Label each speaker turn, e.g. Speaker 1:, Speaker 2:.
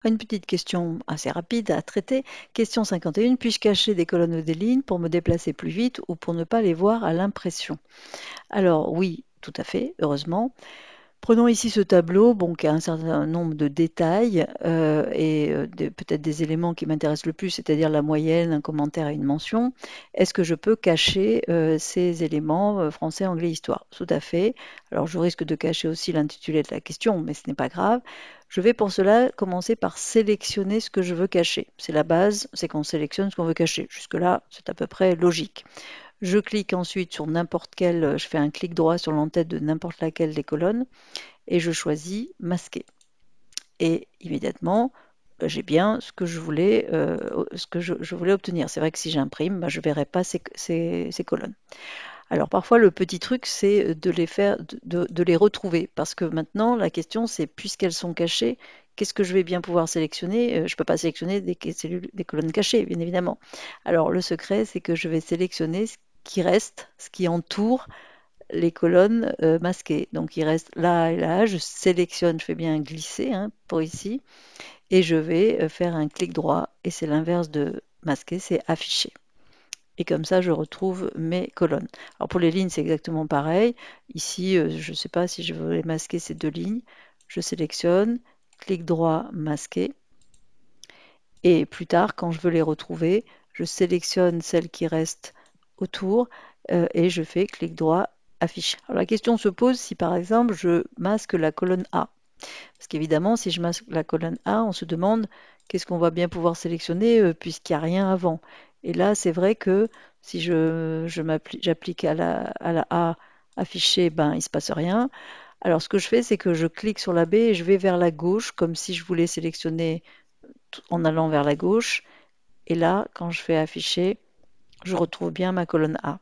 Speaker 1: Une petite question assez rapide à traiter. Question 51. Puis-je cacher des colonnes ou des lignes pour me déplacer plus vite ou pour ne pas les voir à l'impression? Alors oui, tout à fait, heureusement. Prenons ici ce tableau, bon, qui a un certain nombre de détails peut-être des éléments qui m'intéressent le plus, c'est-à-dire la moyenne, un commentaire et une mention. Est-ce que je peux cacher ces éléments français, anglais, histoire? Tout à fait. Alors je risque de cacher aussi l'intitulé de la question, mais ce n'est pas grave. Je vais pour cela commencer par sélectionner ce que je veux cacher. C'est la base, c'est qu'on sélectionne ce qu'on veut cacher. Jusque-là, c'est à peu près logique. Je clique ensuite sur n'importe quel, je fais un clic droit sur l'entête de n'importe laquelle des colonnes et je choisis masquer. Et immédiatement, j'ai bien ce que je voulais, je voulais obtenir. C'est vrai que si j'imprime, je ne verrai pas ces colonnes. Alors parfois, le petit truc, c'est de les faire, de les retrouver. Parce que maintenant, la question, c'est puisqu'elles sont cachées, qu'est-ce que je vais bien pouvoir sélectionner? Je ne peux pas sélectionner des colonnes cachées, bien évidemment. Alors le secret, c'est que je vais sélectionner ce qui reste, ce qui entoure les colonnes masquées. Donc il reste là et là, je sélectionne, je fais bien glisser hein, pour ici, et je vais faire un clic droit, et c'est l'inverse de masquer, c'est afficher. Et comme ça, je retrouve mes colonnes. Alors pour les lignes, c'est exactement pareil. Ici, je ne sais pas si je veux masquer ces deux lignes. Je sélectionne, clic droit, masquer. Et plus tard, quand je veux les retrouver, je sélectionne celles qui restent autour et je fais clic droit, afficher. Alors la question se pose si par exemple je masque la colonne A. Parce qu'évidemment, si je masque la colonne A, on se demande qu'est-ce qu'on va bien pouvoir sélectionner puisqu'il n'y a rien avant. Et là, c'est vrai que si j'applique à la A afficher, ben, il ne se passe rien. Alors ce que je fais, c'est que je clique sur la B et je vais vers la gauche, comme si je voulais sélectionner en allant vers la gauche. Et là, quand je fais afficher, je retrouve bien ma colonne A.